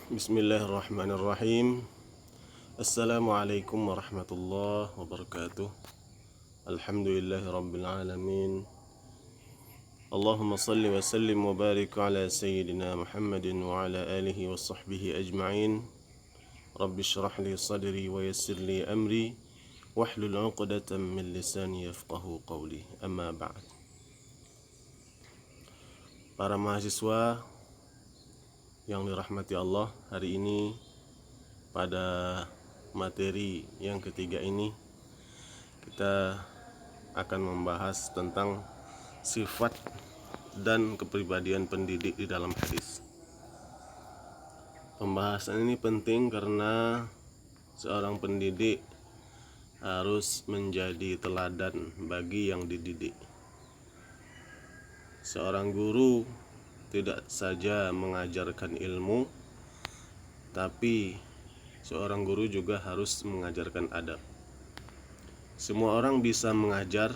Bismillahirrahmanirrahim. Assalamualaikum warahmatullahi wabarakatuh. Alhamdulillahirabbil alamin. Allahumma salli wa sallim wa barik ala sayyidina Muhammadin wa ala alihi wa sahbihi ajma'in. Rabbi shrah li sadri wa yassir li amri wahlul 'uqdatam min lisani yafqahu qawli. Amma ba'd. Para mahasiswa yang dirahmati Allah, hari ini pada materi yang ketiga ini kita akan membahas tentang sifat dan kepribadian pendidik di dalam hadis. Pembahasan ini penting karena seorang pendidik harus menjadi teladan bagi yang dididik. Seorang guru tidak saja mengajarkan ilmu, tapi seorang guru juga harus mengajarkan adab. Semua orang bisa mengajar,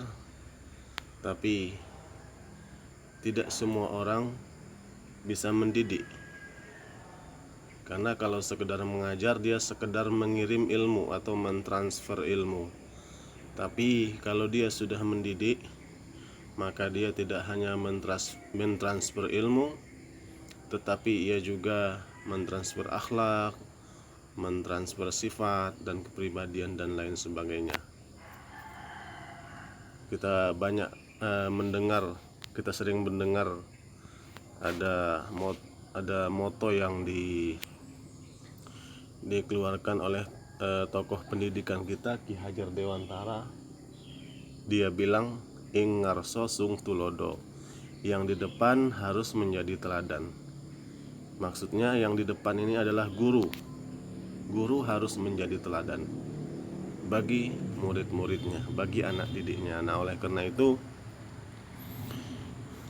tapi tidak semua orang bisa mendidik. Karena kalau sekedar mengajar, dia sekedar mengirim ilmu atau mentransfer ilmu. Tapi kalau dia sudah mendidik, maka dia tidak hanya mentransfer ilmu, tetapi ia juga mentransfer akhlak, mentransfer sifat dan kepribadian dan lain sebagainya. Kita sering mendengar ada moto yang dikeluarkan oleh tokoh pendidikan kita, Ki Hajar Dewantara. Dia bilang, ing ngarso sung tulodo, yang di depan harus menjadi teladan. Maksudnya yang di depan ini adalah guru. Guru harus menjadi teladan bagi murid-muridnya, bagi anak didiknya. Nah, oleh karena itu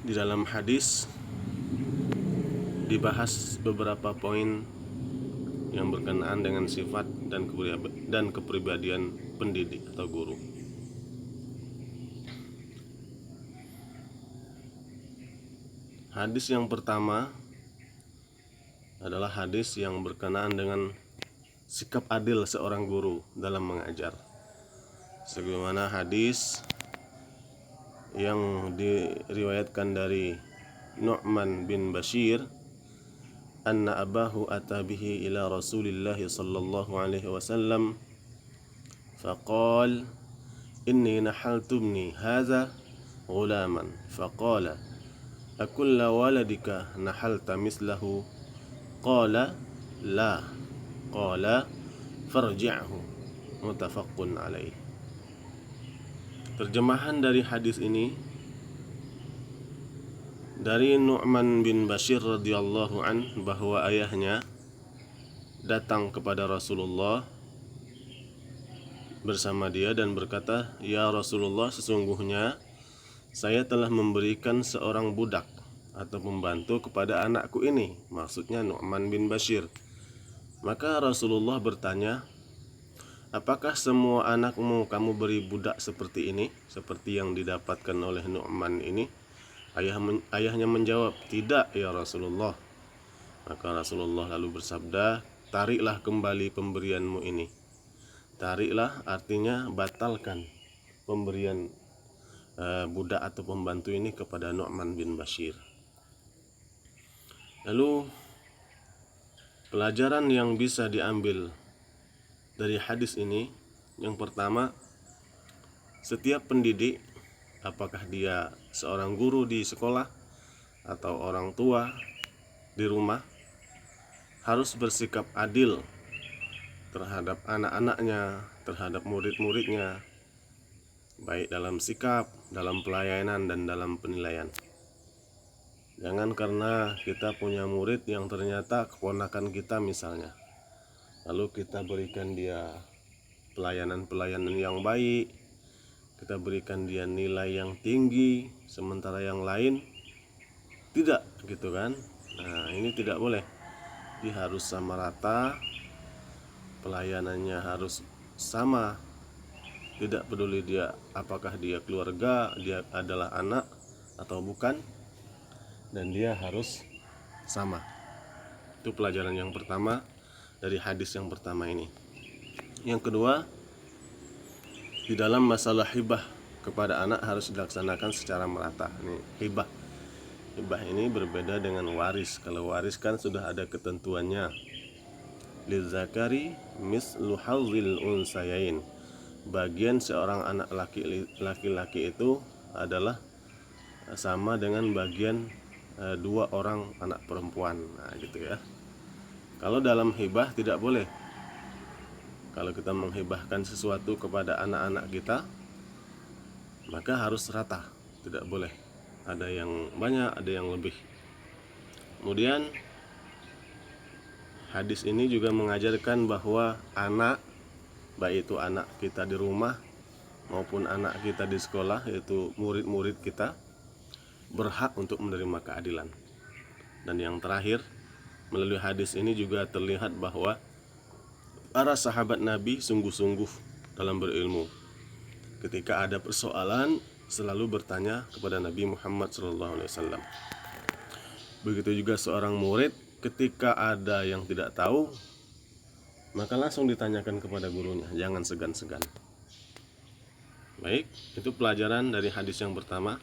di dalam hadis dibahas beberapa poin yang berkenaan dengan sifat dan kepribadian pendidik atau guru. Hadis yang pertama adalah hadis yang berkenaan dengan sikap adil seorang guru dalam mengajar. Sebagaimana hadis yang diriwayatkan dari Nu'man bin Bashir, anna abahu atabihi ila Rasulillah sallallahu alaihi wasallam faqal inni nahaltu ibni hadha ghulaman faqala akulla waladika nahalta mislahu qala la qala farji'hu muttafaqun alaih. Terjemahan dari hadis ini dari Nu'man bin Bashir radhiyallahu an, bahwa ayahnya datang kepada Rasulullah bersama dia dan berkata, "Ya Rasulullah, sesungguhnya saya telah memberikan seorang budak atau pembantu kepada anakku ini," maksudnya Nu'man bin Bashir. Maka Rasulullah bertanya, "Apakah semua anakmu kamu beri budak seperti ini, seperti yang didapatkan oleh Nu'man ini?" Ayahnya menjawab, "Tidak ya Rasulullah." Maka Rasulullah lalu bersabda, "Tariklah kembali pemberianmu ini." Tariklah artinya batalkan pemberian budak atau pembantu ini kepada Nu'man bin Bashir. Lalu pelajaran yang bisa diambil dari hadis ini, yang pertama, setiap pendidik, apakah dia seorang guru di sekolah atau orang tua di rumah, harus bersikap adil terhadap anak-anaknya, terhadap murid-muridnya, baik dalam sikap, dalam pelayanan, dan dalam penilaian. Jangan karena kita punya murid yang ternyata keponakan kita misalnya, lalu kita berikan dia pelayanan yang baik, kita berikan dia nilai yang tinggi, sementara yang lain tidak, gitu kan. Nah, ini tidak boleh. Dia harus sama rata, pelayanannya harus sama. Tidak peduli dia apakah dia keluarga, dia adalah anak atau bukan, dan dia harus sama. Itu pelajaran yang pertama dari hadis yang pertama ini. Yang kedua, di dalam masalah hibah kepada anak harus dilaksanakan secara merata. Ini hibah. Hibah ini berbeda dengan waris. Kalau waris kan sudah ada ketentuannya. Lizzakari mislu hadzil unsayain. Bagian seorang anak laki-laki itu adalah sama dengan bagian dua orang anak perempuan. Nah, gitu ya. Kalau dalam hibah tidak boleh. Kalau kita menghibahkan sesuatu kepada anak-anak kita, maka harus rata, tidak boleh ada yang banyak, ada yang lebih. Kemudian hadis ini juga mengajarkan bahwa anak, baik itu anak kita di rumah maupun anak kita di sekolah, yaitu murid-murid kita, berhak untuk menerima keadilan. Dan yang terakhir, melalui hadis ini juga terlihat bahwa para sahabat Nabi sungguh-sungguh dalam berilmu. Ketika ada persoalan, selalu bertanya kepada Nabi Muhammad SAW. Begitu juga seorang murid, ketika ada yang tidak tahu, maka langsung ditanyakan kepada gurunya, jangan segan-segan. Baik, itu pelajaran dari hadis yang pertama.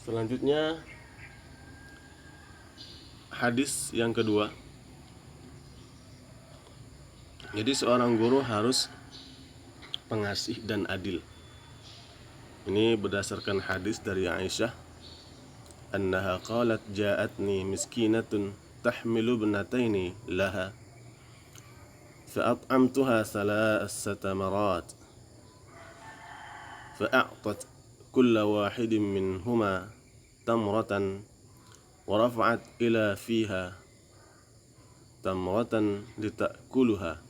Selanjutnya, hadis yang kedua. Jadi seorang guru harus pengasih dan adil. Ini berdasarkan hadis dari Aisyah, annaha qalat ja'atni miskinatun tahmilu ibnataini laha fa'at'amtuha thalathata marat fa'a'tat kulla wahidin minhuma tamratan wa rafa'at ila fiha tamratan lita'kuluha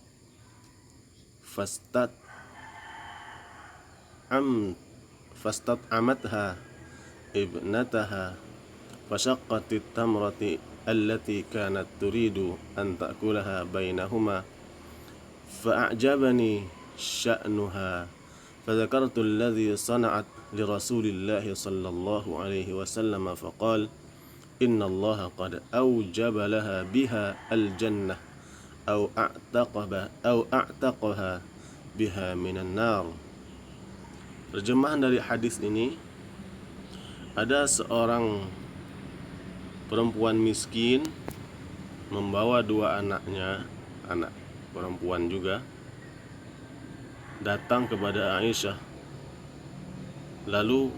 fastat'amatha ibnataha fashaqqatit tamrati allati kanat turidu an ta'kulaha bainahuma fa'ajabani sya'nuha fadzakartu alladhi sana'at li rasulillahi sallallahu alaihi wasallam faqala inna allaha qad awjaba laha biha al-jannah au a'taqaha biha minan nar. Terjemahan dari hadis ini, ada seorang perempuan miskin membawa dua anaknya, anak perempuan juga, datang kepada Aisyah. Lalu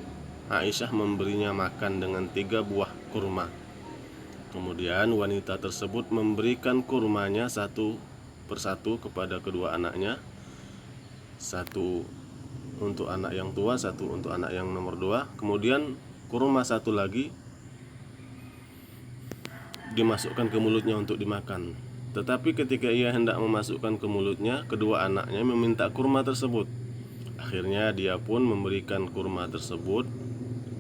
Aisyah memberinya makan dengan 3 buah kurma. Kemudian wanita tersebut memberikan kurmanya satu persatu kepada kedua anaknya. Satu untuk anak yang tua, satu untuk anak yang nomor 2. Kemudian kurma satu lagi dimasukkan ke mulutnya untuk dimakan. Tetapi ketika ia hendak memasukkan ke mulutnya, kedua anaknya meminta kurma tersebut. Akhirnya dia pun memberikan kurma tersebut,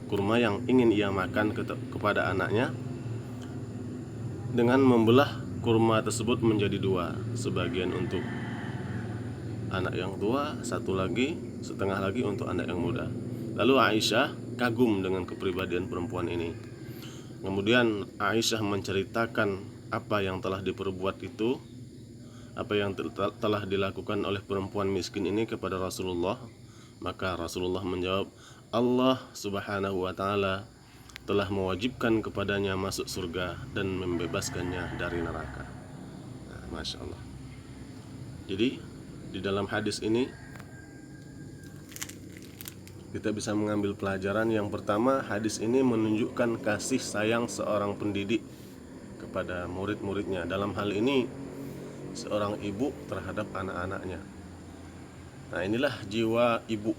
kurma yang ingin ia makan kepada anaknya, dengan membelah kurma tersebut menjadi 2, sebagian untuk anak yang tua, satu lagi, setengah lagi untuk anak yang muda. Lalu Aisyah kagum dengan kepribadian perempuan ini. Kemudian Aisyah menceritakan apa yang telah diperbuat itu, apa yang telah dilakukan oleh perempuan miskin ini kepada Rasulullah. Maka Rasulullah menjawab, Allah subhanahu wa ta'ala telah mewajibkan kepadanya masuk surga dan membebaskannya dari neraka. Nah, Masya Allah. Jadi di dalam hadis ini kita bisa mengambil pelajaran. Yang pertama, hadis ini menunjukkan kasih sayang seorang pendidik kepada murid-muridnya. Dalam hal ini seorang ibu terhadap anak-anaknya. Nah, inilah jiwa ibu.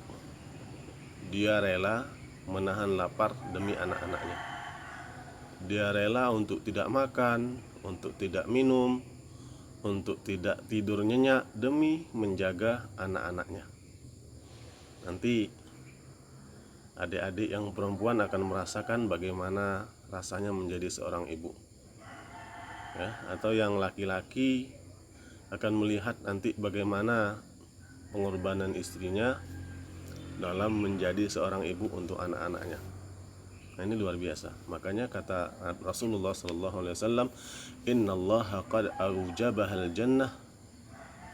Dia rela menahan lapar demi anak-anaknya. Dia rela untuk tidak makan, untuk tidak minum, untuk tidak tidur nyenyak demi menjaga anak-anaknya. Nanti adik-adik yang perempuan akan merasakan bagaimana rasanya menjadi seorang ibu, ya, atau yang laki-laki akan melihat nanti bagaimana pengorbanan istrinya dalam menjadi seorang ibu untuk anak-anaknya. Nah, ini luar biasa. Makanya kata Rasulullah SAW, Innallaha qad aujabahal jannah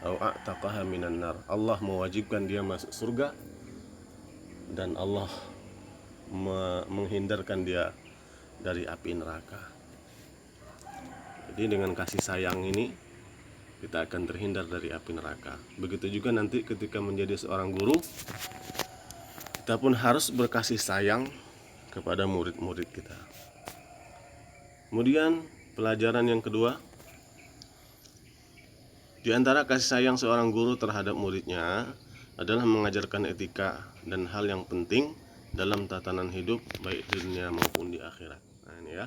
au a'taqaha minan nar. Allah mewajibkan dia masuk surga dan Allah menghindarkan dia dari api neraka. Jadi dengan kasih sayang ini kita akan terhindar dari api neraka. Begitu juga nanti ketika menjadi seorang guru, kita pun harus berkasih sayang kepada murid-murid kita. Kemudian pelajaran yang kedua, di antara kasih sayang seorang guru terhadap muridnya adalah mengajarkan etika dan hal yang penting dalam tatanan hidup baik di dunia maupun di akhirat. Nah, ini ya.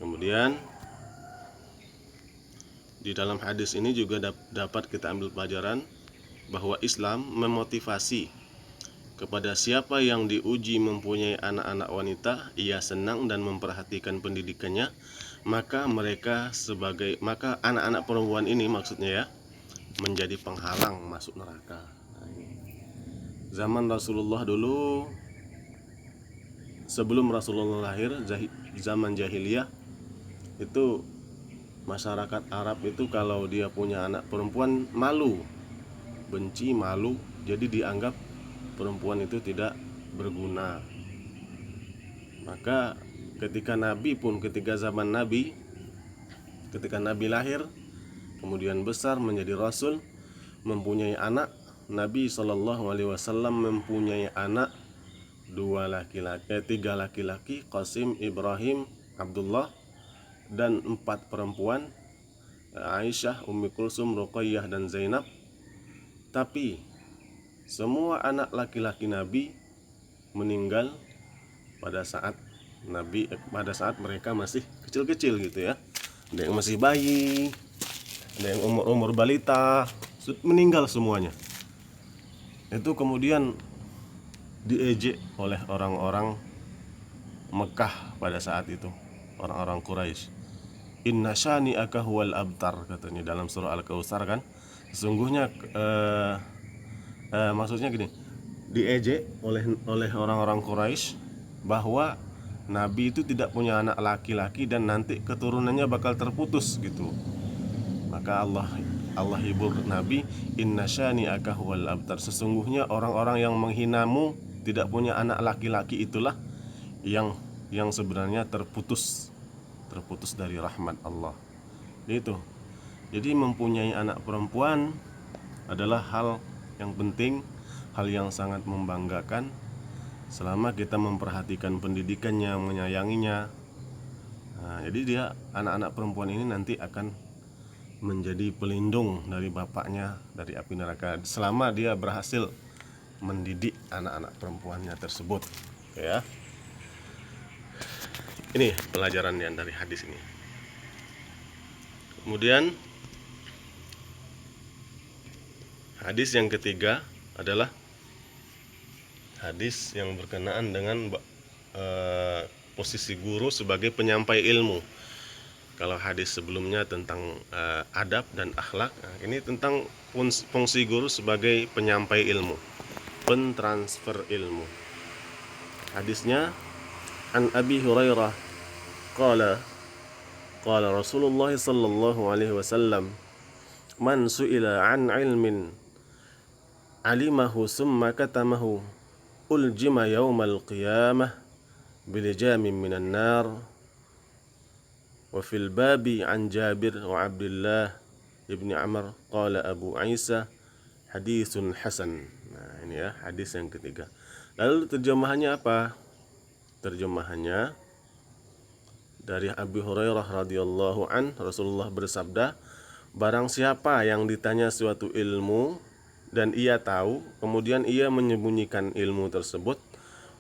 Kemudian di dalam hadis ini juga dapat kita ambil pelajaran bahwa Islam memotivasi kepada siapa yang diuji mempunyai anak-anak wanita, ia senang dan memperhatikan pendidikannya, maka anak-anak perempuan ini maksudnya ya, menjadi penghalang masuk neraka. Nah, zaman Rasulullah dulu, sebelum Rasulullah lahir, zaman jahiliyah itu masyarakat Arab itu kalau dia punya anak perempuan malu, benci, malu, jadi dianggap perempuan itu tidak berguna. Maka ketika zaman Nabi, ketika Nabi lahir, kemudian besar menjadi Rasul, mempunyai anak, Nabi SAW mempunyai anak tiga laki-laki, Qasim, Ibrahim, Abdullah, dan 4 perempuan, Aisyah, Ummi Kulsum, Ruqayyah, dan Zainab. Tapi semua anak laki-laki Nabi meninggal pada saat mereka masih kecil-kecil gitu ya. Ada yang masih bayi, ada yang umur balita, meninggal semuanya. Itu kemudian diejek oleh orang-orang Mekah pada saat itu, orang-orang Quraisy. Inna syani'aka huwal abtar, katanya dalam surah Al-Kautsar kan. Sesungguhnya maksudnya gini, diejek oleh orang-orang Quraisy bahwa Nabi itu tidak punya anak laki-laki dan nanti keturunannya bakal terputus gitu. Maka Allah hibur Nabi, inna syani'aka huwal abtar, sesungguhnya orang-orang yang menghinamu tidak punya anak laki-laki itulah yang sebenarnya terputus dari rahmat Allah. Itu. Jadi mempunyai anak perempuan adalah hal yang penting, hal yang sangat membanggakan selama kita memperhatikan pendidikannya, menyayanginya. Nah, jadi anak-anak perempuan ini nanti akan menjadi pelindung dari bapaknya dari api neraka selama dia berhasil mendidik anak-anak perempuannya tersebut. Ya. Ini pelajaran yang dari hadis ini. Kemudian hadis yang ketiga adalah hadis yang berkenaan dengan posisi guru sebagai penyampai ilmu. Kalau hadis sebelumnya tentang adab dan akhlak, nah ini tentang fungsi guru sebagai penyampai ilmu, pentransfer ilmu. Hadisnya an Abi Hurairah qala Rasulullah sallallahu alaihi wasallam man su'ila an ilmin alimahu summa katamahu uljima yawmal qiyamah bilijamin minan nar. Wa fil babi an Jabir wa Abdullah ibni Amr qala Abu Isa hadisun hasan. Nah, ini ya hadis yang ketiga. Lalu terjemahannya apa? Terjemahannya dari Abi Hurairah radhiyallahu an, Rasulullah bersabda, barang siapa yang ditanya suatu ilmu dan ia tahu, kemudian ia menyembunyikan ilmu tersebut,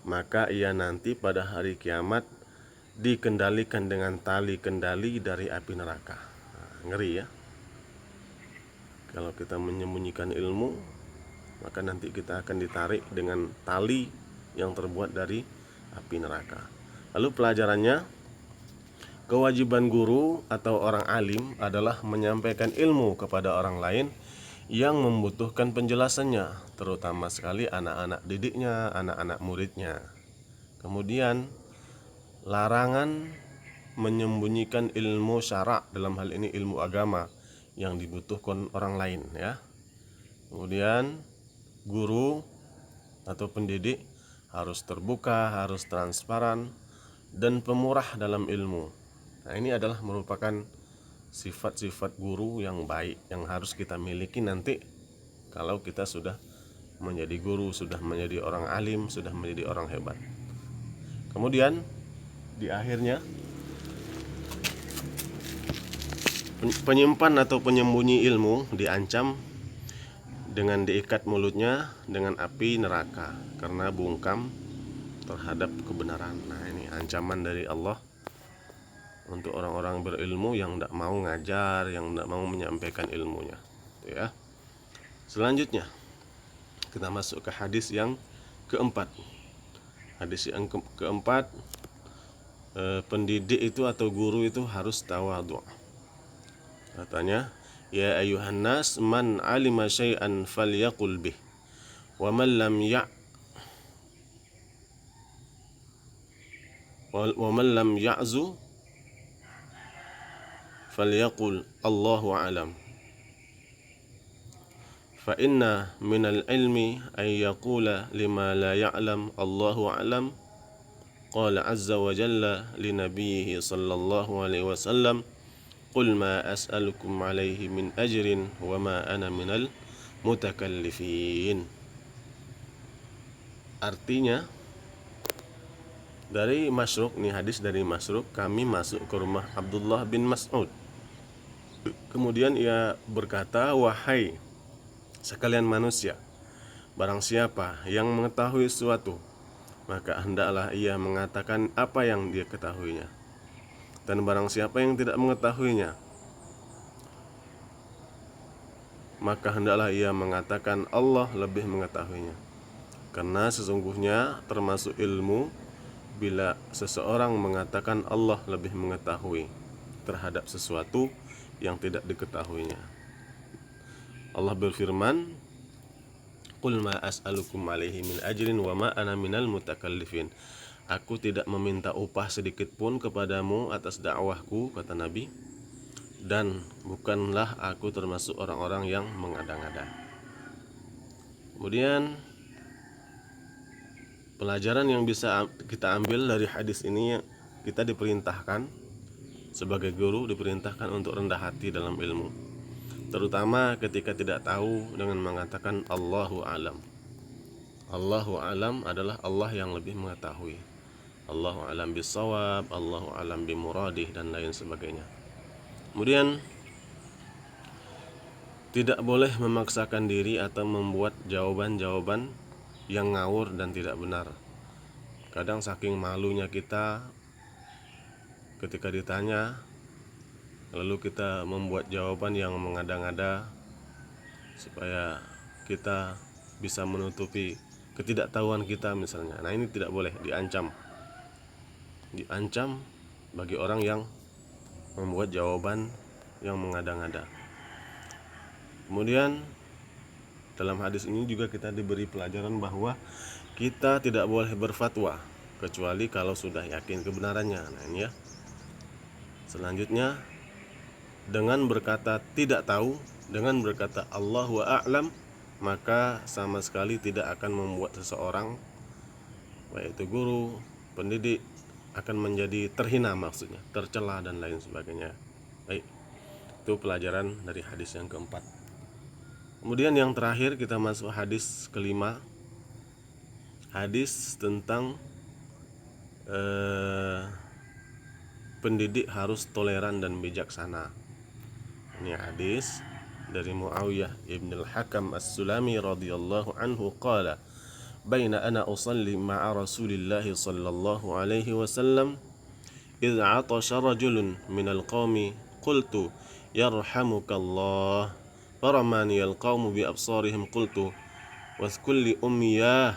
maka ia nanti pada hari kiamat dikendalikan dengan tali kendali dari api neraka. Nah, ngeri ya. Kalau kita menyembunyikan ilmu, maka nanti kita akan ditarik dengan tali yang terbuat dari api neraka. Lalu pelajarannya, kewajiban guru atau orang alim adalah menyampaikan ilmu kepada orang lain yang membutuhkan penjelasannya, terutama sekali anak-anak didiknya, anak-anak muridnya. Kemudian larangan menyembunyikan ilmu syara', dalam hal ini ilmu agama yang dibutuhkan orang lain ya. Kemudian guru atau pendidik harus terbuka, harus transparan dan pemurah dalam ilmu. Nah, ini adalah merupakan sifat-sifat guru yang baik yang harus kita miliki nanti kalau kita sudah menjadi guru, sudah menjadi orang alim, sudah menjadi orang hebat. Kemudian di akhirnya, penyimpan atau penyembunyi ilmu diancam dengan diikat mulutnya dengan api neraka karena bungkam terhadap kebenaran. Nah, ini ancaman dari Allah untuk orang-orang berilmu yang tidak mau ngajar, yang tidak mau menyampaikan ilmunya ya. Selanjutnya kita masuk ke hadis yang keempat. Hadis yang keempat, pendidik itu atau guru itu harus tawadhu. Katanya, ya ayuhan nas man alima syai'an falyaqul bih wa man lam ya'zu falyaqul Allahu a'lam. Fa inna minal ilmi ay yaqula lima la ya'lam Allahu a'lam. Qala azza wa jalla li nabiyhi sallallahu alaihi wasallam, qul ma as'alukum alaihi min ajrin wa ma ana minal mutakallifin. Artinya dari Masruq, nih hadis dari Masruq, kami masuk ke rumah Abdullah bin Mas'ud. Kemudian ia berkata, wahai sekalian manusia, barang siapa yang mengetahui sesuatu, maka hendaklah ia mengatakan apa yang dia ketahuinya. Dan barang siapa yang tidak mengetahuinya, maka hendaklah ia mengatakan Allah lebih mengetahuinya. Karena sesungguhnya termasuk ilmu bila seseorang mengatakan Allah lebih mengetahui terhadap sesuatu yang tidak diketahuinya. Allah berfirman, qul ma as'alukum alaihi min ajrin wa ma ana minal mutakallifin. Aku tidak meminta upah sedikit pun kepadamu atas dakwahku, kata Nabi, dan bukanlah aku termasuk orang-orang yang mengada-ngada. Kemudian pelajaran yang bisa kita ambil dari hadis ini, kita diperintahkan sebagai guru, diperintahkan untuk rendah hati dalam ilmu, terutama ketika tidak tahu, dengan mengatakan Allahu a'lam. Allahu a'lam adalah Allah yang lebih mengetahui. Allahu a'lam bisawab, Allahu a'lam bimuradih, dan lain sebagainya. Kemudian tidak boleh memaksakan diri atau membuat jawaban-jawaban yang ngawur dan tidak benar. Kadang saking malunya kita ketika ditanya, lalu kita membuat jawaban yang mengada-ngada supaya kita bisa menutupi ketidaktahuan kita misalnya. Nah, ini tidak boleh, diancam bagi orang yang membuat jawaban yang mengada-ngada. Kemudian dalam hadis ini juga kita diberi pelajaran bahwa kita tidak boleh berfatwa kecuali kalau sudah yakin kebenarannya. Nah, ini ya. Selanjutnya, dengan berkata tidak tahu, dengan berkata Allahu a'lam, maka sama sekali tidak akan membuat seseorang, baik itu guru, pendidik, akan menjadi terhina, maksudnya tercela dan lain sebagainya. Baik, itu pelajaran dari hadis yang keempat. Kemudian yang terakhir kita masuk hadis kelima. Hadis tentang pendidik harus toleran dan bijaksana. Ini hadis dari Muawiyah ibn al-Hakam as-Sulami radhiyallahu anhu qala, baina ana usalli ma'a Rasulillah sallallahu alaihi wasallam idh 'atasha rajulun minal qaumi qultu yarhamukallah faramani al-qaumu bi absarihim qultu wadhkur li ummiyah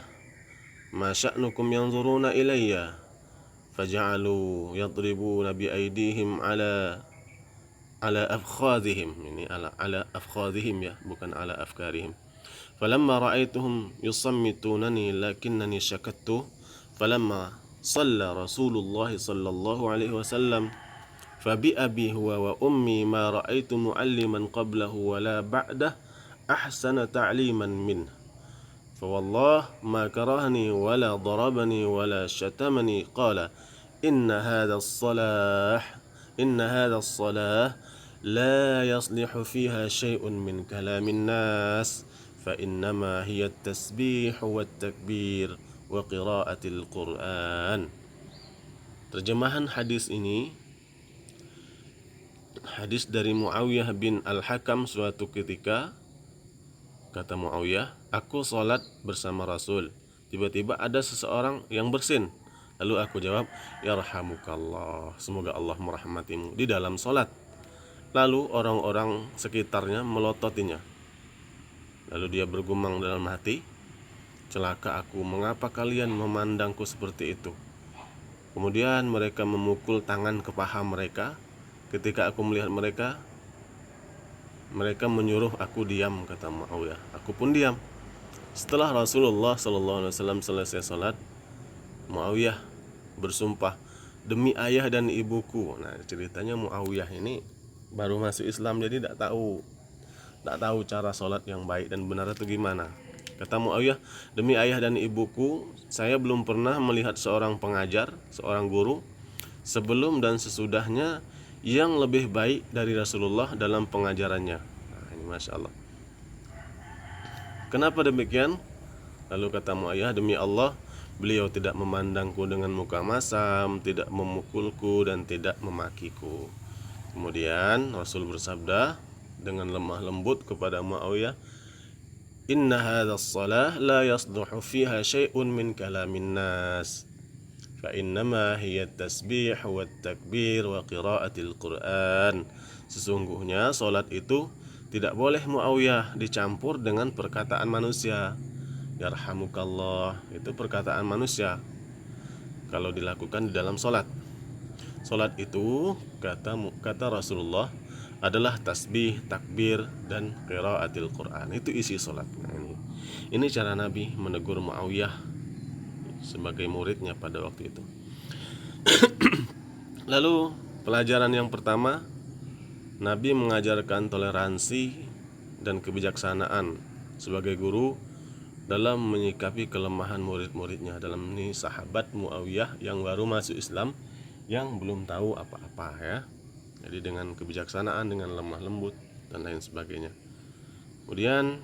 ma sya'nukum yanzuruna ilayya faja'alu yadribuna bi aydihim ala afkhadhihim. Ini ala afkhadhihim ya, bukan ala afkarihim. Falamma ra'aituhum yusammitunani lakinnani syakattu falamma صلى رسول الله صلى الله عليه وسلم فبأبي هو وأمي ما رأيت معلما قبله ولا بعده أحسن تعليما منه فوالله ما كرهني ولا ضربني ولا شتمني قال إن هذا الصلاة لا يصلح فيها شيء من كلام الناس فإنما هي التسبيح والtakbir wa qiraatil Qur'an. Terjemahan hadis ini, hadis dari Muawiyah bin Al-Hakam. Suatu ketika kata Muawiyah, aku sholat bersama Rasul, tiba-tiba ada seseorang yang bersin. Lalu aku jawab, yarhamukallah, semoga Allah merahmatimu, di dalam sholat. Lalu orang-orang sekitarnya melototinya. Lalu dia bergumang dalam hati, celaka aku, mengapa kalian memandangku seperti itu? Kemudian mereka memukul tangan ke paha mereka. Ketika aku melihat mereka, mereka menyuruh aku diam, kata Muawiyah. Aku pun diam. Setelah Rasulullah SAW selesai sholat, Muawiyah bersumpah, demi ayah dan ibuku. Nah, ceritanya Muawiyah ini baru masuk Islam, jadi tidak tahu cara sholat yang baik dan benar itu gimana. Kata Muawiyah, demi ayah dan ibuku, saya belum pernah melihat seorang pengajar, seorang guru sebelum dan sesudahnya yang lebih baik dari Rasulullah dalam pengajarannya. Nah, ini Masya Allah. Kenapa demikian? Lalu kata Muawiyah, demi Allah, beliau tidak memandangku dengan muka masam, tidak memukulku dan tidak memakiku. Kemudian Rasul bersabda dengan lemah lembut kepada Muawiyah, inna hadzal shalah la yasluhu fiha syai'un min kalamin nas fa innama hiya tasbih wa takbir wa qiraatil Qur'an. Sesungguhnya salat itu tidak boleh Muawiyah dicampur dengan perkataan manusia. Yarhamukallah, itu perkataan manusia kalau dilakukan di dalam salat. Salat itu kata Rasulullah adalah tasbih, takbir, dan qiraatil Quran. Itu isi salat. Nah, ini cara Nabi menegur Muawiyah sebagai muridnya pada waktu itu. Lalu pelajaran yang pertama, Nabi mengajarkan toleransi dan kebijaksanaan sebagai guru dalam menyikapi kelemahan murid-muridnya. Dalam ini sahabat Muawiyah yang baru masuk Islam, yang belum tahu apa-apa ya. Jadi dengan kebijaksanaan, dengan lemah lembut dan lain sebagainya. Kemudian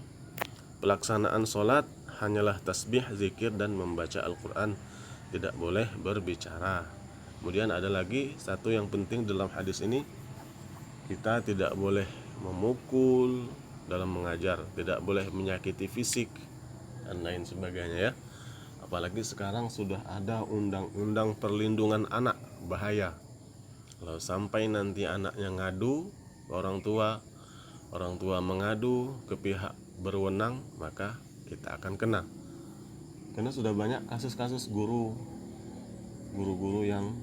pelaksanaan sholat hanyalah tasbih, zikir, dan membaca Al-Quran, tidak boleh berbicara. Kemudian ada lagi satu yang penting dalam hadis ini, kita tidak boleh memukul dalam mengajar, tidak boleh menyakiti fisik dan lain sebagainya ya. Apalagi sekarang sudah ada undang-undang perlindungan anak, bahaya. Kalau sampai nanti anaknya ngadu ke orang tua mengadu ke pihak berwenang, maka kita akan kena. Karena sudah banyak kasus-kasus guru-guru yang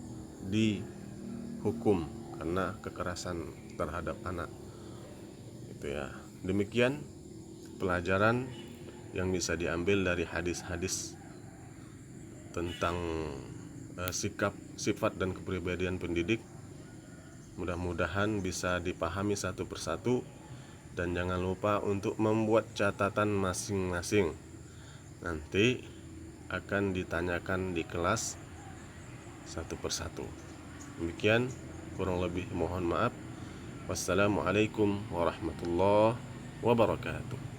dihukum karena kekerasan terhadap anak. Itu ya. Demikian pelajaran yang bisa diambil dari hadis-hadis tentang sikap, sifat, dan kepribadian pendidik. Mudah-mudahan bisa dipahami satu persatu, dan jangan lupa untuk membuat catatan masing-masing. Nanti akan ditanyakan di kelas satu persatu. Demikian, kurang lebih mohon maaf. Wassalamualaikum warahmatullahi wabarakatuh.